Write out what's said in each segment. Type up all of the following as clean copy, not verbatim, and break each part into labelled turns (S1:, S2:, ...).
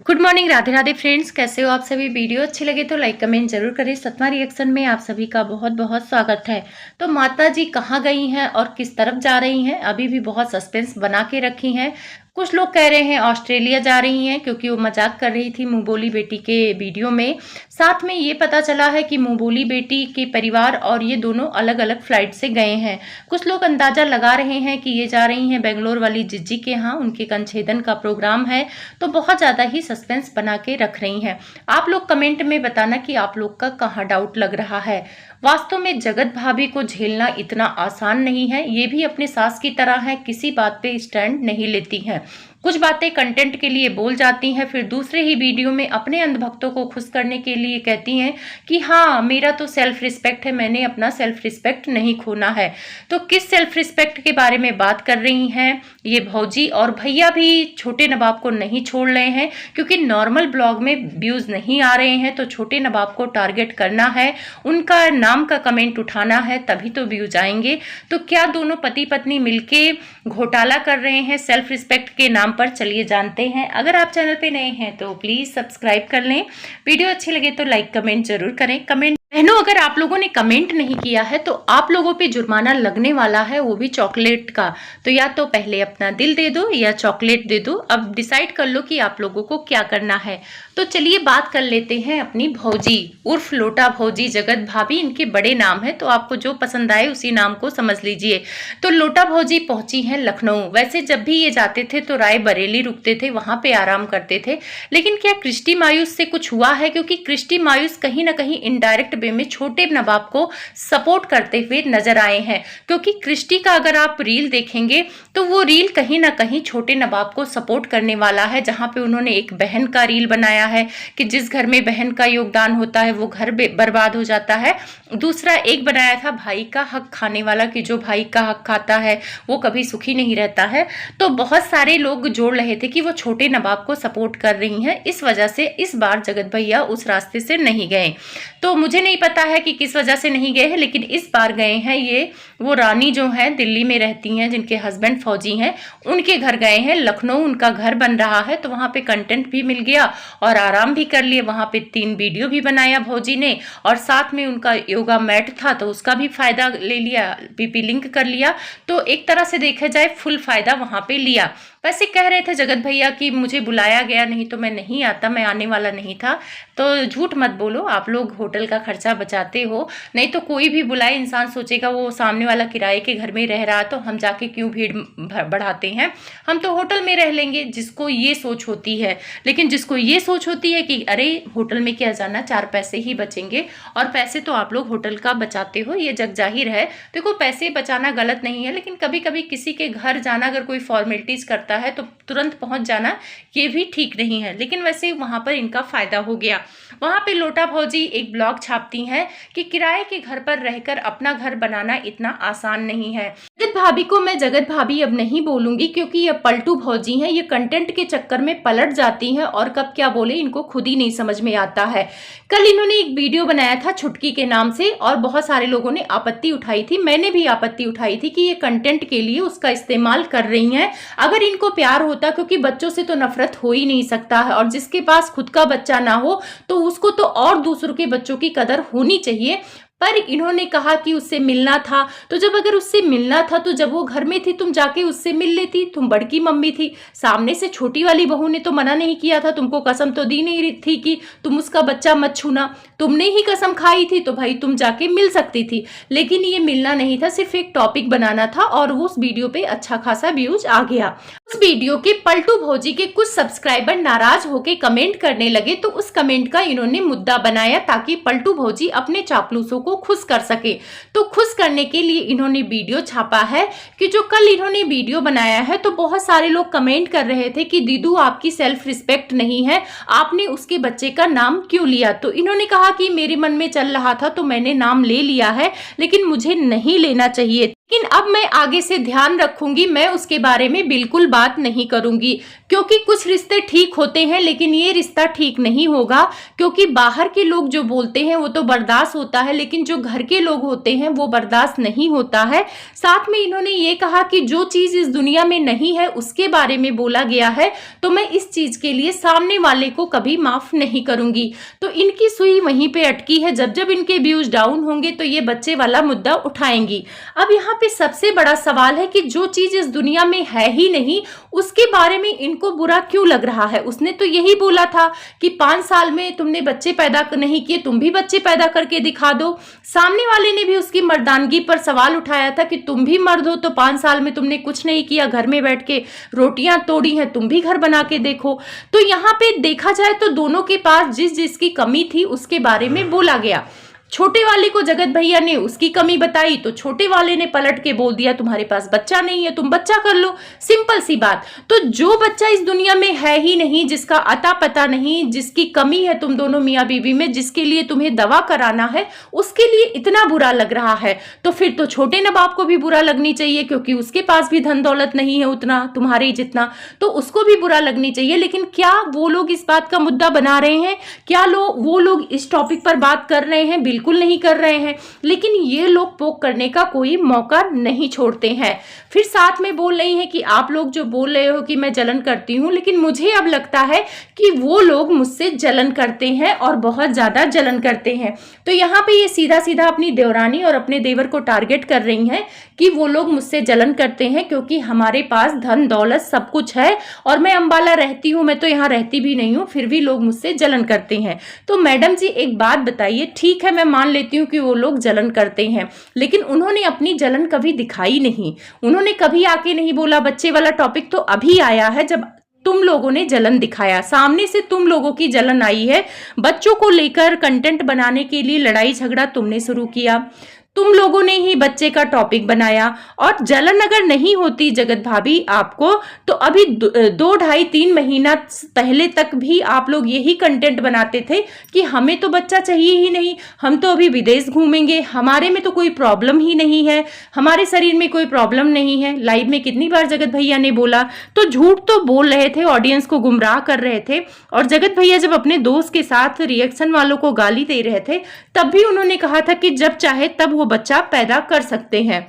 S1: Good morning, Radhe Radhe friends. कैसे हो आप सभी? वीडियो अच्छी लगे तो लाइक कमेंट जरूर करें। सतमा रिएक्शन में आप सभी का बहुत बहुत स्वागत है। तो माता जी कहाँ गई हैं और किस तरफ जा रही हैं, अभी भी बहुत सस्पेंस बना के रखी हैं। कुछ लोग कह रहे हैं ऑस्ट्रेलिया जा रही हैं क्योंकि वो मजाक कर रही थी मुंह बोली बेटी के वीडियो में। साथ में ये पता चला है कि मुंह बोली बेटी के परिवार और ये दोनों अलग अलग फ्लाइट से गए हैं। कुछ लोग अंदाजा लगा रहे हैं कि ये जा रही हैं बेंगलोर वाली जिज्जी के यहाँ, उनके कंछेदन का प्रोग्राम है। तो बहुत ज़्यादा ही सस्पेंस बना के रख रही हैं। आप लोग कमेंट में बताना कि आप लोग का कहाँ डाउट लग रहा है। वास्तव में जगत भाभी को झेलना इतना आसान नहीं है। ये भी अपने सास की तरह है, किसी बात पे स्टैंड नहीं लेती हैं। कुछ बातें कंटेंट के लिए बोल जाती हैं, फिर दूसरे ही वीडियो में अपने अंधभक्तों को खुश करने के लिए कहती हैं कि हाँ मेरा तो सेल्फ रिस्पेक्ट है, मैंने अपना सेल्फ रिस्पेक्ट नहीं खोना है। तो किस सेल्फ रिस्पेक्ट के बारे में बात कर रही हैं ये भौजी? और भैया भी छोटे नवाब को नहीं छोड़ रहे हैं क्योंकि नॉर्मल ब्लॉग में व्यूज नहीं आ रहे हैं, तो छोटे नवाब को टारगेट करना है, उनका नाम का कमेंट उठाना है, तभी तो व्यूज आएंगे। तो क्या दोनों पति पत्नी मिलके घोटाला कर रहे हैं सेल्फ रिस्पेक्ट के नाम पर? चलिए जानते हैं। अगर आप चैनल पे नए हैं तो प्लीज सब्सक्राइब कर लें। वीडियो अच्छी लगे तो लाइक कमेंट जरूर करें। कमेंट बहनों, अगर आप लोगों ने कमेंट नहीं किया है तो आप लोगों पे जुर्माना लगने वाला है, वो भी चॉकलेट का। तो या तो पहले अपना दिल दे दो या चॉकलेट दे दो। अब डिसाइड कर लो कि आप लोगों को क्या करना है। तो चलिए बात कर लेते हैं अपनी भौजी उर्फ लोटा भौजी, जगत भाभी इनके बड़े नाम है, तो आपको जो पसंद आए उसी नाम को समझ लीजिए। तो लोटा भौजी पहुंची हैं लखनऊ। वैसे जब भी ये जाते थे तो राय बरेली रुकते थे, वहां पे आराम करते थे। लेकिन क्या क्रिस्टी मायूस से कुछ हुआ है? क्योंकि क्रिस्टी मायूस कहीं ना कहीं इनडायरेक्ट वे में छोटे नवाब को सपोर्ट करते हुए नजर आए हैं। क्योंकि क्रिस्टी का अगर आप रील देखेंगे तो वो रील कहीं ना कहीं छोटे नवाब को सपोर्ट करने वाला है, जहां पे उन्होंने एक बहन का रील बनाया है कि जिस घर में बहन का योगदान होता है वो घर बर्बाद हो जाता है। दूसरा एक बनाया था भाई का हक खाने वाला, कि जो भाई का हक खाता है वो कभी सुखी नहीं रहता है। तो बहुत सारे लोग जोड़ रहे थे कि वो छोटे नवाब को सपोर्ट कर रही हैं, इस वजह से इस बार जगत भैया उस रास्ते से नहीं गए। तो मुझे नहीं पता है कि किस वजह से नहीं गए हैं, लेकिन इस बार गए हैं। ये वो रानी जो है दिल्ली में रहती हैं, जिनके हस्बैंड फौजी हैं, उनके घर गए हैं। लखनऊ उनका घर बन रहा है, तो वहां पे कंटेंट भी मिल गया और आराम भी कर लिए। वहां पे 3 वीडियो भी बनाया भौजी ने, और साथ में उनका योगा मैट था तो उसका भी फायदा ले लिया, पीपी लिंक कर लिया। तो एक तरह से देखा जाए फुल फायदा वहां पे लिया। वैसे कह रहे थे जगत भैया कि मुझे बुलाया गया, नहीं तो मैं नहीं आता, मैं आने वाला नहीं था। तो झूठ मत बोलो, आप लोग होटल का खर्चा बचाते हो। नहीं तो कोई भी बुलाए, इंसान सोचेगा वो सामने वाला किराए के घर में रह रहा, तो हम जाके क्यों भीड़ बढ़ाते हैं, हम तो होटल में रह लेंगे। जिसको ये सोच होती है। लेकिन जिसको ये सोच होती है कि अरे होटल में क्या जाना, 4 पैसे ही बचेंगे, और पैसे तो आप लोग होटल का बचाते हो, ये जग जाहिर है। देखो पैसे बचाना गलत नहीं है, लेकिन कभी कभी किसी के घर जाना, अगर कोई फॉर्मेलिटीज करता है तो तुरंत पहुंच जाना ये भी ठीक नहीं है। लेकिन वैसे वहां पर इनका फायदा हो गया। वहां पे लोटा भौजी एक ब्लॉग छापती हैं कि किराए के घर पर रहकर अपना घर बनाना इतना आसान नहीं है। जगत भाभी को मैं जगत भाभी अब नहीं बोलूंगी, क्योंकि ये पलटू भौजी हैं, ये कंटेंट के चक्कर में पलट जाती हैं और कब क्या बोले इनको खुद ही नहीं समझ में आता है। कल इन्होंने एक वीडियो बनाया था छुटकी के नाम से, और बहुत सारे लोगों ने आपत्ति उठाई थी, मैंने भी आपत्ति उठाई थी कि ये कंटेंट के लिए उसका इस्तेमाल कर रही हैं। अगर इनको प्यार होता, क्योंकि बच्चों से तो नफरत हो ही नहीं सकता है, और जिसके पास खुद का बच्चा ना हो तो उसको तो और दूसरों के बच्चों की कदर होनी चाहिए। पर इन्होंने कहा कि उससे मिलना था, तो जब अगर उससे मिलना था तो जब वो घर में थी तुम जाके उससे मिल लेती, तुम बड़की मम्मी थी। सामने से छोटी वाली बहू ने तो मना नहीं किया था, तुमको कसम तो दी नहीं थी कि तुम उसका बच्चा मत छूना, तुमने ही कसम खाई थी, तो भाई तुम जाके मिल सकती थी। लेकिन ये मिलना नहीं था, सिर्फ एक टॉपिक बनाना था, और वो उस वीडियो पे अच्छा खासा व्यूज आ गया। उस वीडियो के पलटू भौजी के कुछ सब्सक्राइबर नाराज होके कमेंट करने लगे, तो उस कमेंट का इन्होंने मुद्दा बनाया ताकि पलटू भौजी अपने चापलूसों को खुश कर सके। तो खुश करने के लिए इन्होंने वीडियो छापा है कि जो कल इन्होंने वीडियो बनाया है, तो बहुत सारे लोग कमेंट कर रहे थे कि दीदू आपकी सेल्फ रिस्पेक्ट नहीं है, आपने उसके बच्चे का नाम क्यों लिया। तो इन्होंने कहा कि मेरे मन में चल रहा था तो मैंने नाम ले लिया है, लेकिन मुझे नहीं लेना चाहिए। लेकिन अब मैं आगे से ध्यान रखूंगी, मैं उसके बारे में बिल्कुल बात नहीं करूंगी। क्योंकि कुछ रिश्ते ठीक होते हैं लेकिन ये रिश्ता ठीक नहीं होगा, क्योंकि बाहर के लोग जो बोलते हैं वो तो बर्दाश्त होता है, लेकिन जो घर के लोग होते हैं वो बर्दाश्त नहीं होता है। साथ में इन्होंने ये कहा कि जो चीज इस दुनिया में नहीं है उसके बारे में बोला गया है, तो मैं इस चीज के लिए सामने वाले को कभी माफ नहीं करूंगी। तो इनकी सुई वहीं पे अटकी है, जब जब इनके व्यूज डाउन होंगे तो ये बच्चे वाला मुद्दा उठाएंगी। अब यहाँ पे सबसे बड़ा सवाल है कि जो चीज इस दुनिया में है ही नहीं उसके बारे में इनको बुरा क्यों लग रहा है। उसने तो यही बोला था कि 5 साल में तुमने बच्चे पैदा नहीं किए, तुम भी बच्चे पैदा करके दिखा दो। सामने वाले ने भी उसकी मर्दानगी पर सवाल उठाया था कि तुम भी मर्द हो तो 5 साल में तुमने कुछ नहीं किया, घर में बैठ के रोटियां तोड़ी हैं, तुम भी घर बना के देखो। तो यहाँ पे देखा जाए तो दोनों के पास जिस जिसकी कमी थी उसके बारे में बोला गया। छोटे वाले को जगत भैया ने उसकी कमी बताई तो छोटे वाले ने पलट के बोल दिया तुम्हारे पास बच्चा नहीं है, तुम बच्चा कर लो, सिंपल सी बात। तो जो बच्चा इस दुनिया में है ही नहीं, जिसका अता पता नहीं, जिसकी कमी है तुम दोनों मियाँ बीवी में, जिसके लिए तुम्हें दवा कराना है, उसके लिए इतना बुरा लग रहा है, तो फिर तो छोटे नवाब को भी बुरा लगनी चाहिए, क्योंकि उसके पास भी धन दौलत नहीं है उतना तुम्हारे जितना, तो उसको भी बुरा लगनी चाहिए। लेकिन क्या वो लोग इस बात का मुद्दा बना रहे हैं? क्या वो लोग इस टॉपिक पर बात कर रहे हैं? बिल्कुल नहीं कर रहे हैं। लेकिन ये लोग पोक करने का कोई मौका नहीं छोड़ते हैं। फिर साथ में बोल रही हैं कि आप लोग जो बोल रहे हो कि मैं जलन करती हूं, लेकिन मुझे अब लगता है कि वो लोग मुझसे जलन करते हैं और बहुत ज्यादा जलन करते हैं। तो यहाँ पे ये सीधा सीधा अपनी देवरानी और अपने देवर को टारगेट कर रही हैं कि वो लोग मुझसे जलन करते हैं क्योंकि हमारे पास धन दौलत सब कुछ है और मैं अंबाला रहती हूँ, मैं तो यहाँ रहती भी नहीं हूँ, फिर भी लोग मुझसे जलन करते हैं। तो मैडम जी एक बात बताइए, ठीक है मैं मान लेती हूँ कि वो लोग जलन करते हैं, लेकिन उन्होंने अपनी जलन कभी दिखाई नहीं। उन्होंने कभी आके नहीं बोला। बच्चे वाला टॉपिक तो अभी आया है जब तुम लोगों ने जलन दिखाया, सामने से तुम लोगों की जलन आई है। बच्चों को लेकर कंटेंट बनाने के लिए लड़ाई झगड़ा तुमने शुरू किया, तुम लोगों ने ही बच्चे का टॉपिक बनाया। और जलन अगर नहीं होती जगत भाभी आपको, तो अभी 2-2.5-3 महीना पहले तक भी आप लोग यही कंटेंट बनाते थे कि हमें तो बच्चा चाहिए ही नहीं, हम तो अभी विदेश घूमेंगे, हमारे में तो कोई प्रॉब्लम ही नहीं है, हमारे शरीर में कोई प्रॉब्लम नहीं है। लाइव में कितनी बार जगत भैया ने बोला, तो झूठ तो बोल रहे थे, ऑडियंस को गुमराह कर रहे थे। और जगत भैया जब अपने दोस्त के साथ रिएक्शन वालों को गाली दे रहे थे तब भी उन्होंने कहा था कि जब चाहे तब वो बच्चा पैदा कर सकते हैं।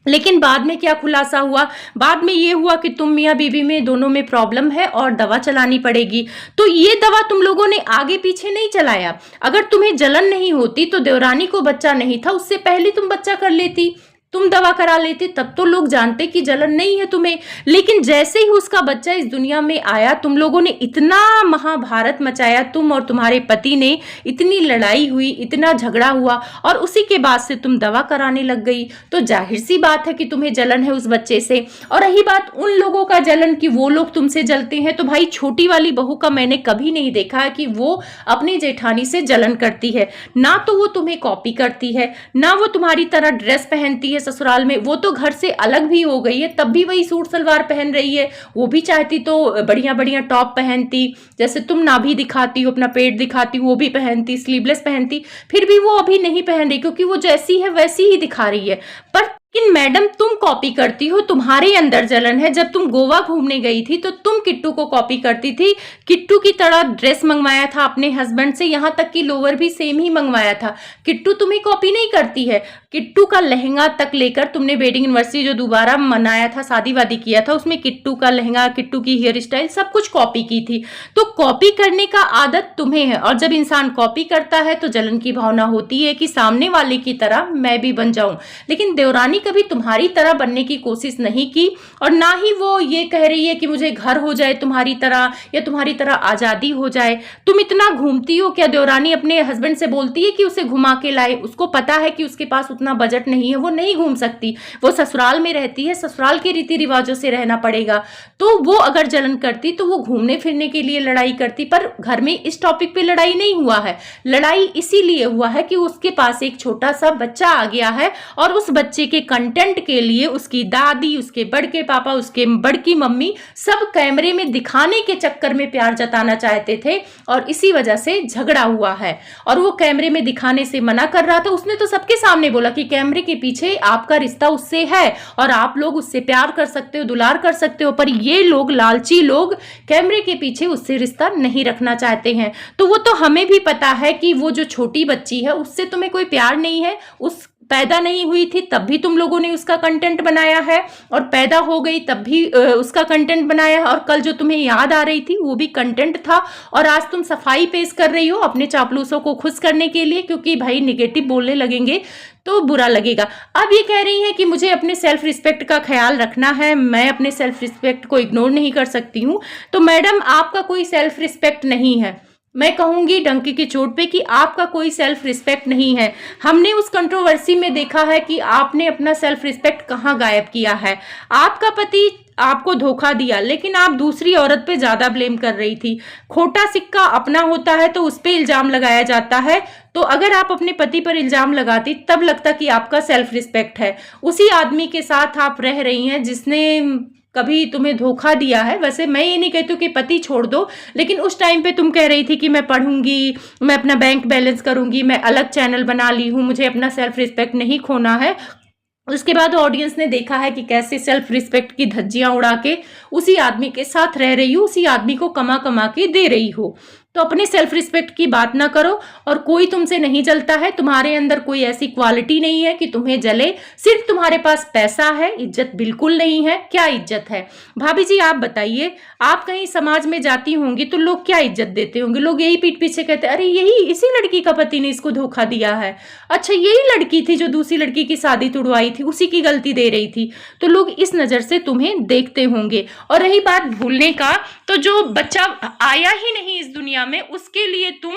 S1: लेकिन बाद में क्या खुलासा हुआ? बाद में ये हुआ कि तुम मियाँ बीवी में दोनों में प्रॉब्लम है और दवा चलानी पड़ेगी। तो ये दवा तुम लोगों ने आगे पीछे नहीं चलाया। अगर तुम्हें जलन नहीं होती तो देवरानी को बच्चा नहीं था, उससे पहले तुम बच्चा कर लेती, तुम दवा करा लेते, तब तो लोग जानते कि जलन नहीं है तुम्हें। लेकिन जैसे ही उसका बच्चा इस दुनिया में आया, तुम लोगों ने इतना महाभारत मचाया, तुम और तुम्हारे पति ने, इतनी लड़ाई हुई, इतना झगड़ा हुआ, और उसी के बाद से तुम दवा कराने लग गई। तो जाहिर सी बात है कि तुम्हें जलन है उस बच्चे से। और रही बात उन लोगों का जलन कि वो लोग तुमसे जलते हैं, तो भाई छोटी वाली बहू का मैंने कभी नहीं देखा है कि वो अपनी जेठानी से जलन करती है। ना तो वो तुम्हें कॉपी करती है, ना वो तुम्हारी तरह ड्रेस पहनती है ससुराल में। वो तो घर से अलग भी हो गई है, तब भी वही सूट सलवार पहन रही है। वो भी चाहती तो बढ़िया बढ़िया टॉप पहनती, जैसे तुम नाभि दिखाती हो, अपना पेट दिखाती हो, वो भी पहनती, स्लीवलेस पहनती, फिर भी वो अभी नहीं पहन रही क्योंकि वो जैसी है वैसी ही दिखा रही है। पर लेकिन मैडम तुम कॉपी करती हो, तुम्हारे अंदर जलन है। जब तुम गोवा घूमने गई थी तो तुम किट्टू को कॉपी करती थी, किट्टू की तरह ड्रेस मंगवाया था अपने हस्बैंड से, यहाँ तक कि लोअर भी सेम ही मंगवाया था। किट्टू तुम्हें कॉपी नहीं करती है। किट्टू का लहंगा तक लेकर तुमने वेडिंग एनिवर्सरी जो दोबारा मनाया था, शादी वादी किया था, उसमें किट्टू का लहंगा, किट्टू की हेयर स्टाइल सब कुछ कॉपी की थी। तो कॉपी करने का आदत तुम्हें है, और जब इंसान कॉपी करता है तो जलन की भावना होती है कि सामने वाले की तरह मैं भी बन जाऊं। लेकिन देवरानी कभी तुम्हारी तरह बनने की कोशिश नहीं की, और ना ही वो ये कह रही है कि मुझे घर हो जाए तुम्हारी तरह, या तुम्हारी तरह आजादी हो जाए। तुम इतना घूमती हो, क्या देवरानी अपने हस्बैंड से बोलती है कि उसे घुमा के लाए? उसको पता है कि उसके पास उतना बजट नहीं है, वो नहीं घूम सकती, वो ससुराल में रहती है, ससुराल के रीति रिवाजों से रहना पड़ेगा। तो वो अगर जलन करती तो वो घूमने फिरने के लिए लड़ाई करती। पर घर में इस टॉपिक पे लड़ाई नहीं हुआ है। लड़ाई इसीलिए हुआ है कि उसके पास एक छोटा सा बच्चा आ गया है, और उस बच्चे के कंटेंट के लिए उसकी दादी, उसके बड़के पापा, उसके बड़की मम्मी सब कैमरे में दिखाने के चक्कर में प्यार जताना चाहते थे, और इसी वजह से झगड़ा हुआ है। और वो कैमरे में दिखाने से मना कर रहा था। उसने तो सबके सामने बोला बोला कि कैमरे के पीछे आपका रिश्ता उससे है और आप लोग उससे प्यार कर सकते हो, दुलार कर सकते हो, पर ये लोग, लालची लोग, कैमरे के पीछे उससे रिश्ता नहीं रखना चाहते हैं। तो वो तो हमें भी पता है कि वो जो छोटी बच्ची है उससे तुम्हें कोई प्यार नहीं है, उस पैदा नहीं हुई थी तब भी तुम लोगों ने उसका कंटेंट बनाया है, और पैदा हो गई तब भी उसका कंटेंट बनाया है, और कल जो तुम्हें याद आ रही थी वो भी कंटेंट था, और आज तुम सफाई पेश कर रही हो अपने चापलूसों को खुश करने के लिए, क्योंकि भाई निगेटिव बोलने लगेंगे तो बुरा लगेगा। अब ये कह रही है कि मुझे अपने सेल्फ रिस्पेक्ट का ख्याल रखना है, मैं अपने सेल्फ रिस्पेक्ट को इग्नोर नहीं कर सकती हूँ। तो मैडम, आपका कोई सेल्फ रिस्पेक्ट नहीं है, मैं कहूंगी डंकी की चोट पे कि आपका कोई सेल्फ रिस्पेक्ट नहीं है। हमने उस कंट्रोवर्सी में देखा है कि आपने अपना सेल्फ रिस्पेक्ट कहाँ गायब किया है। आपका पति आपको धोखा दिया, लेकिन आप दूसरी औरत पे ज्यादा ब्लेम कर रही थी। खोटा सिक्का अपना होता है तो उस पे इल्जाम लगाया जाता है। तो अगर आप अपने पति पर इल्जाम लगाती तब लगता कि आपका सेल्फ रिस्पेक्ट है। उसी आदमी के साथ आप रह रही हैं जिसने कभी तुम्हें धोखा दिया है। वैसे मैं ये नहीं कहती हूँ कि पति छोड़ दो, लेकिन उस टाइम पे तुम कह रही थी कि मैं पढ़ूंगी, मैं अपना बैंक बैलेंस करूंगी, मैं अलग चैनल बना ली हूँ, मुझे अपना सेल्फ रिस्पेक्ट नहीं खोना है। उसके बाद ऑडियंस ने देखा है कि कैसे सेल्फ रिस्पेक्ट की धज्जियां उड़ा के उसी आदमी के साथ रह रही हो, उसी आदमी को कमा कमा के दे रही हो। तो अपने सेल्फ रिस्पेक्ट की बात ना करो, और कोई तुमसे नहीं जलता है, तुम्हारे अंदर कोई ऐसी क्वालिटी नहीं है कि तुम्हें जले। सिर्फ तुम्हारे पास पैसा है, इज्जत बिल्कुल नहीं है। क्या इज्जत है भाभी जी, आप बताइए। आप कहीं समाज में जाती होंगी तो लोग क्या इज्जत देते होंगे? लोग यही पीठ पीछे कहते हैं, अरे यही इसी लड़की का पति ने इसको धोखा दिया है, अच्छा यही लड़की थी जो दूसरी लड़की की शादी तुड़वाई थी, उसी की गलती दे रही थी। तो लोग इस नजर से तुम्हें देखते होंगे। और रही बात भूलने का, तो जो बच्चा आया ही नहीं इस दुनिया में, उसके लिए तुम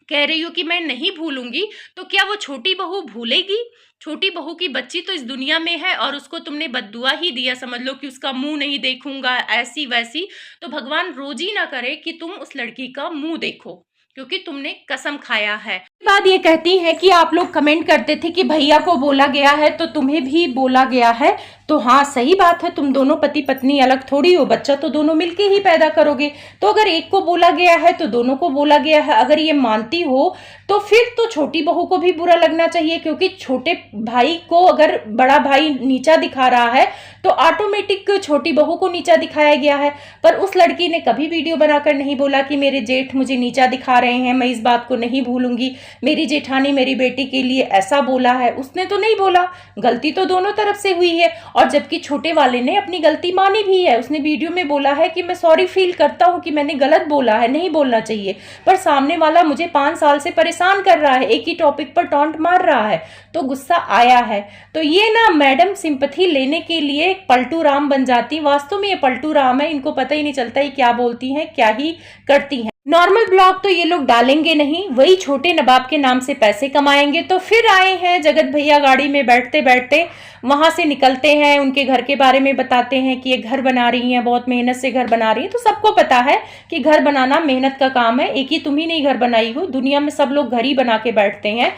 S1: कह रही हो कि मैं नहीं भूलूंगी, तो क्या वो छोटी बहू भूलेगी? छोटी बहू की बच्ची तो इस दुनिया में है और उसको तुमने बद्दुआ ही दिया, समझ लो कि उसका मुंह नहीं देखूंगा, ऐसी वैसी। तो भगवान रोज ही ना करे कि तुम उस लड़की का मुंह देखो, क्योंकि तुमने कसम खाया है। बात ये कहती है कि आप लोग कमेंट करते थे कि भैया को बोला गया है तो तुम्हें भी बोला गया है। तो हाँ, सही बात है, तुम दोनों पति पत्नी अलग थोड़ी हो, बच्चा तो दोनों मिलके ही पैदा करोगे। तो अगर एक को बोला गया है तो दोनों को बोला गया है, अगर ये मानती हो तो फिर तो छोटी बहू को भी बुरा लगना चाहिए, क्योंकि छोटे भाई को अगर बड़ा भाई नीचा दिखा रहा है तो ऑटोमेटिक छोटी बहू को नीचा दिखाया गया है। पर उस लड़की ने कभी वीडियो बनाकर नहीं बोला कि मेरे जेठ मुझे नीचा दिखा रहे हैं, मैं इस बात को नहीं भूलूंगी, मेरी जेठानी मेरी बेटी के लिए ऐसा बोला है। उसने तो नहीं बोला, गलती तो दोनों तरफ से हुई है। और जबकि छोटे वाले ने अपनी गलती मानी भी है, उसने वीडियो में बोला है कि मैं सॉरी फील करता हूं कि मैंने गलत बोला है, नहीं बोलना चाहिए, पर सामने वाला मुझे 5 साल से परेशान कर रहा है, एक ही टॉपिक पर टॉन्ट मार रहा है, तो गुस्सा आया है। तो ये ना मैडम सिंपैथी लेने के लिए पलटू राम बन जाती। वास्तव में ये पलटू राम है, इनको पता ही नहीं चलता ये क्या बोलती हैं, क्या ही करती हैं। नॉर्मल ब्लॉग तो ये लोग डालेंगे नहीं, वही छोटे नवाब के नाम से पैसे कमाएंगे। तो फिर आए हैं जगत भैया गाड़ी में बैठते बैठते, वहां से निकलते हैं, उनके घर के बारे में बताते हैं कि ये घर बना रही हैं, बहुत मेहनत से घर बना रही है। तो सबको पता है कि घर बनाना मेहनत का काम है, एक ही तुम ही नहीं घर बनाई हो, दुनिया में सब लोग घर ही बना के बैठते हैं।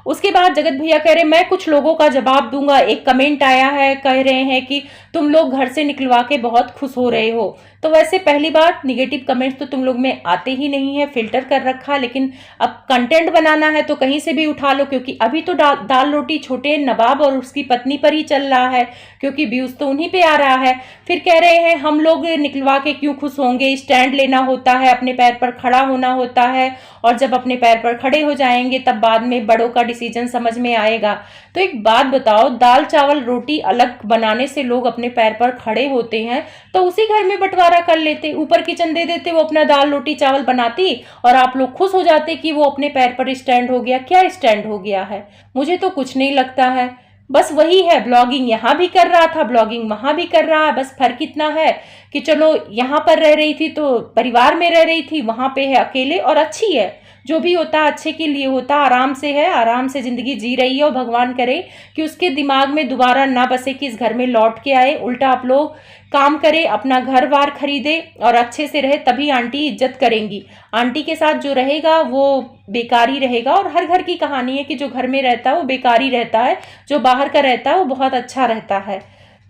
S1: उसके बाद जगत भैया कह रहे मैं कुछ लोगों का जवाब दूंगा। एक कमेंट आया है, कह रहे हैं कि तुम लोग घर से निकलवा के बहुत खुश हो रहे हो। तो वैसे पहली बात, निगेटिव कमेंट्स तो तुम लोग में आते ही नहीं है, फिल्टर कर रखा। लेकिन अब कंटेंट बनाना है तो कहीं से भी उठा लो, क्योंकि अभी तो दाल रोटी छोटे नवाब और उसकी पत्नी पर ही चल रहा है, क्योंकि व्यूज तो उन्हीं पे आ रहा है। फिर कह रहे हैं हम लोग निकलवा के क्यों खुश होंगे, स्टैंड लेना होता है, अपने पैर पर खड़ा होना होता है, और जब अपने पैर पर खड़े हो जाएंगे तब बाद में बड़ों का डिसीजन समझ में आएगा। तो एक बात बताओ, दाल चावल रोटी अलग बनाने से लोग अपने पैर पर खड़े होते हैं, तो उसी घर में बंटवारा कर लेते, ऊपर किचन दे देते, वो अपना दाल रोटी चावल बनाती और आप लोग खुश हो जाते कि वो अपने पैर पर स्टैंड हो गया। क्या स्टैंड हो गया है? मुझे तो कुछ नहीं लगता है। बस वही है, ब्लॉगिंग यहाँ भी कर रहा था, ब्लॉगिंग वहां भी कर रहा है। बस फर्क इतना है कि चलो यहाँ पर रह रही थी तो परिवार में रह रही थी, वहां पे है अकेले, और अच्छी है, जो भी होता अच्छे के लिए होता, आराम से है, आराम से जिंदगी जी रही है। और भगवान करे कि उसके दिमाग में दोबारा ना बसे कि इस घर में लौट के आए, उल्टा आप लोग काम करे, अपना घर बार खरीदे और अच्छे से रहे, तभी आंटी इज्जत करेंगी। आंटी के साथ जो रहेगा वो बेकार ही रहेगा। और हर घर की कहानी है कि जो घर में रहता है वो बेकार ही रहता है, जो बाहर का रहता है वो बहुत अच्छा रहता है।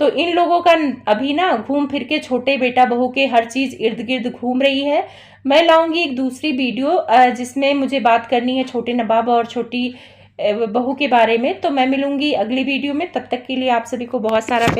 S1: तो इन लोगों का अभी ना घूम फिर के छोटे बेटा बहू के हर चीज इर्द गिर्द घूम रही है। मैं लाऊंगी एक दूसरी वीडियो जिसमें मुझे बात करनी है छोटे नवाब और छोटी बहू के बारे में। तो मैं मिलूंगी अगली वीडियो में, तब तक के लिए आप सभी को बहुत सारा प्यार।